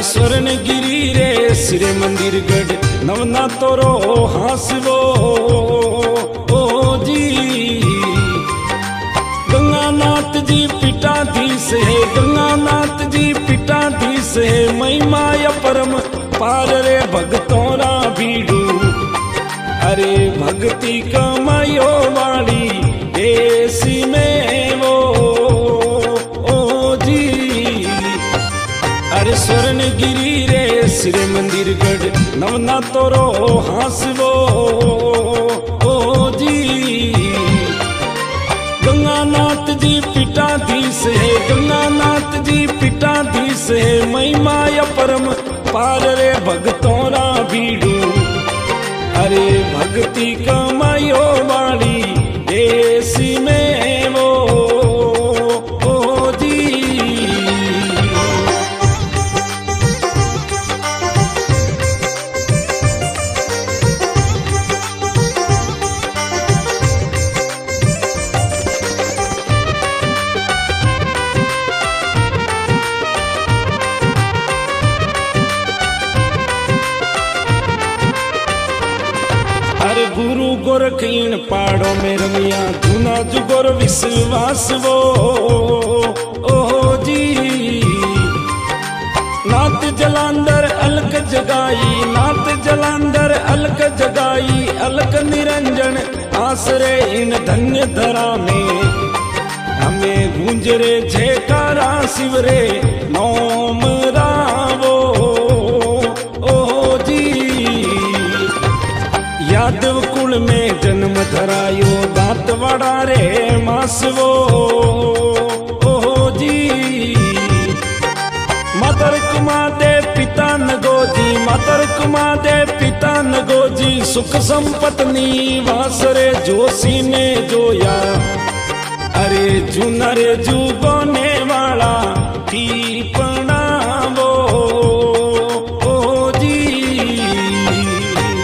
स्वर्ण गिरी रे सिरे मंदिर गढ़ नवना तोरो हासवो ओ जी गंगानाथ जी पिटाधीश है, गंगानाथ जी पिटाधीश है, महिमा परम पार रे भगतोरा भीड़ू। अरे भक्ति कमायो वाली ऐसी में वो ओ जी। अरे स्वर्ण गिरी रे सिरे मंदिर गढ़ नवना तोरो हासवो ओ जी गंगानाथ जी पिटाधीश है, गंगानाथ जी पिटाधीश है, महिमा परम पार रे भगतोरा भीड़ू। अरे भक्ति कमायो वाली ऐसी में वो ओ जी। गुरु गोरखीन पाड़ो में रमिया धुना जुगोर विश्वास वो ओ जी। नाथ जलांदर अलक जगाई, नाथ जलांदर अलक जगाई, अलक निरंजन आसरे इन धन्य धरा में। हमें गूंजरे जयकारा शिवरे नोम रावो ओ जी। यादव कुल में जन्म धरायो दांतवाड़ा रे मासवो ओ जी। मातर कुमा दे पिता नगोजी, मातर कुमा दे पिता नगोजी, सुख संपत्नी वासरे जोशी ने जोया। अरे जुनरे जुगोने वाला पीपना वो ओ जी।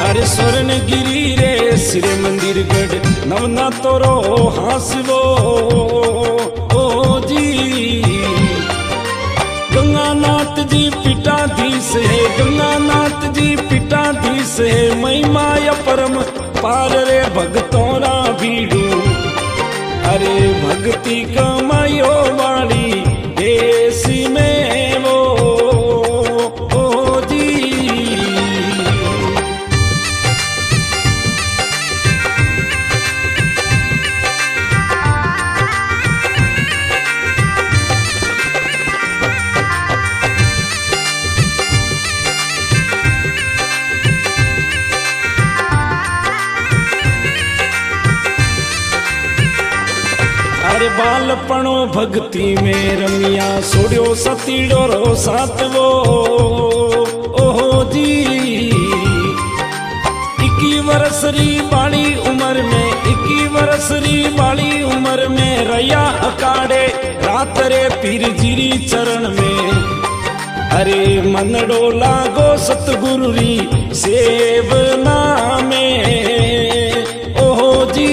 अरे स्वर्ण गिरी रे सिरे मंदिर गढ़ नवना तोरो हासवो ओ जी गंगानाथ जी पिटाधीश है, गंगानाथ जी पिटाधीश है, महिमा परम पार रे भगतोरा भीड़ू। अरे भक्ति कमायो वाली ऐसी में वो ओ जी। अरे बालपणो भक्ति में रमिया सोड़ियो सतीड़ो रो सातवो ओ जी। 21 वर्षरी बाली उम्र में, 21 वर्षरी बाली उम्र में रैया अकाड़े रात रे पीर जीरी चरण में। अरे मनडो लागो सतगुरु री सेवना में ओ जी।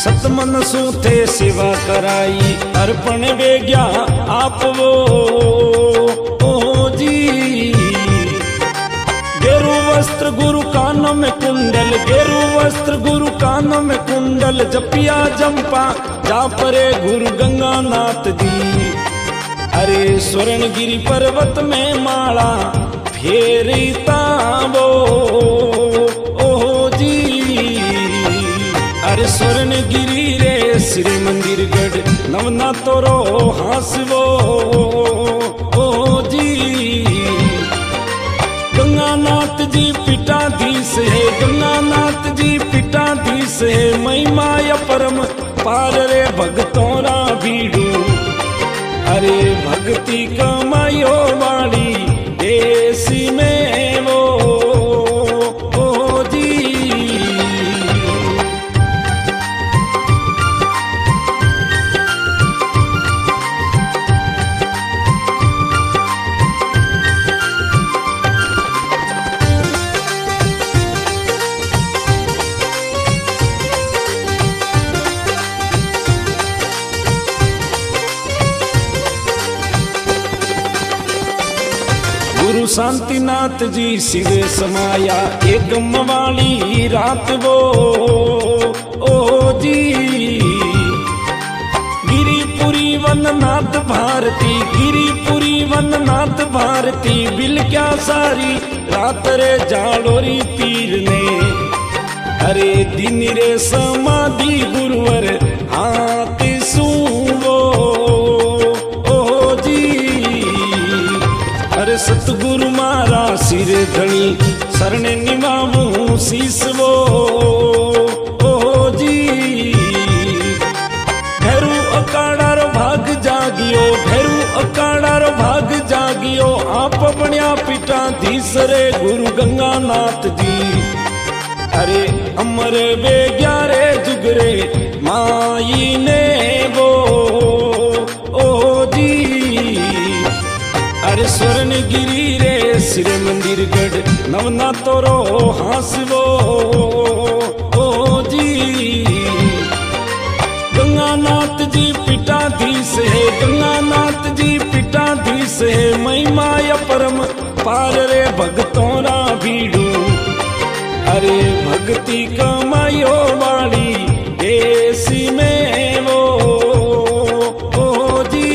सतमन सूथे सेवा कराई अर्पण वेग्या आप वो ओ जी। गेरु वस्त्र गुरु कानों में कुंडल, गेरु वस्त्र गुरु कानों में कुंडल, जपिया जंपा जापरे गुरु गंगानाथ जी। अरे स्वर्ण गिरी पर्वत में माला फेरीता वो ओ जी। अरे स्वर्ण गिरी रे सिरे मंदिर गढ़ नवना तोरो हासवो ओ जी गंगानाथ जी पिटाधीश है, गंगानाथ जी पिटाधीश है, महिमा परम पार रे भगतोरा भीड़ू। अरे भक्ति कमायो वाली ऐसी में वो ओ जी। शांतिनाथ जी शिव समाया एक मवाली रात वो ओ जी। गिरिपुरी वननाथ भारती, गिरिपुरी वननाथ भारती, बिल क्या सारी रात रे जाड़ोरी पीर ने। अरे दिन रे समाधि गुरुवर हाथ सूवो ओ जी। अरे सतगुरु मारा सिर धनी शरण निभाऊं शीस वो ओ जी। भैरू अकाड़ा रो भाग जागियो, भैरू अकाड़ा रो भाग जागियो, आप बनिया पिटा धीसरे गुरु गंगानाथ जी। अरे अमर वे ग्यारे जुगरे माई ने वो ओ जी। अरे स्वर्ण गिरी रे सिर मंदिर गढ़ नवना तोरो हास वो ओ जी। गंगानाथ जी पिटाधीश है, गंगानाथ जी पिटाधीश है, महिमा परम पार रे भगतों रा भीड़ू। अरे भक्ति कमायो वाली ऐसी में वो ओ जी।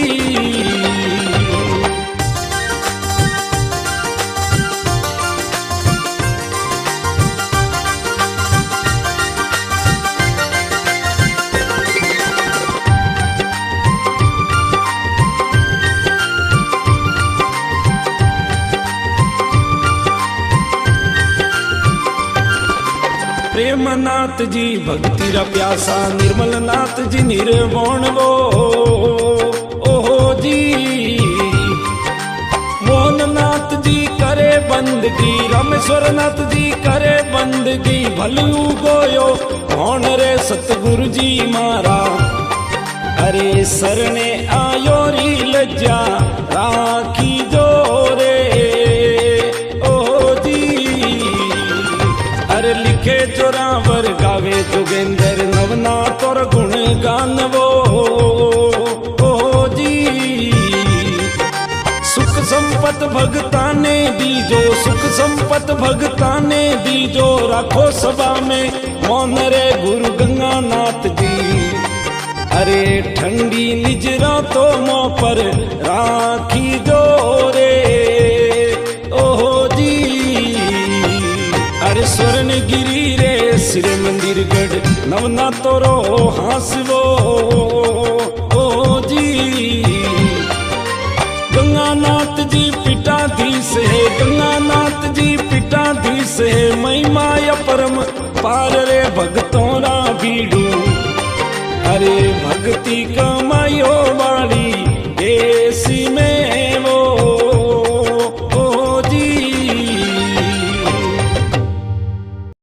प्रेमनाथ जी भक्ति रा प्यासा, निर्मलनाथ जी निर्वाण वो ओहो जी। मोहननाथ जी करे बंदगी, रामेश्वरनाथ जी करे बंदगी, भलू गोयो कौन रे सतगुरु जी मारा। अरे सरने आयो री लज्जा राखी जोरे ओ जी। अरे लिखे जोरावर गावे जोगेंद्र नवना तोर गुण गान वो ओ जी। सुख संपत भगता ने दीजो, सुख संपत भगता ने दीजो, राखो सभा में मौन रे गुरु गंगानाथ जी। अरे ठंडी निजरा तो मों पर राखी जो रे ओहो जी। अरे स्वर्ण गिरी रे सिर मंदिर गढ़ नवना तोरो हास वो ओ जी। गंगानाथ जी पिटाधीश है, गंगानाथ जी पिटाधीश है, महिमा परम पार रे भगतों रा भीड़ू। अरे भक्ति कमायो वाली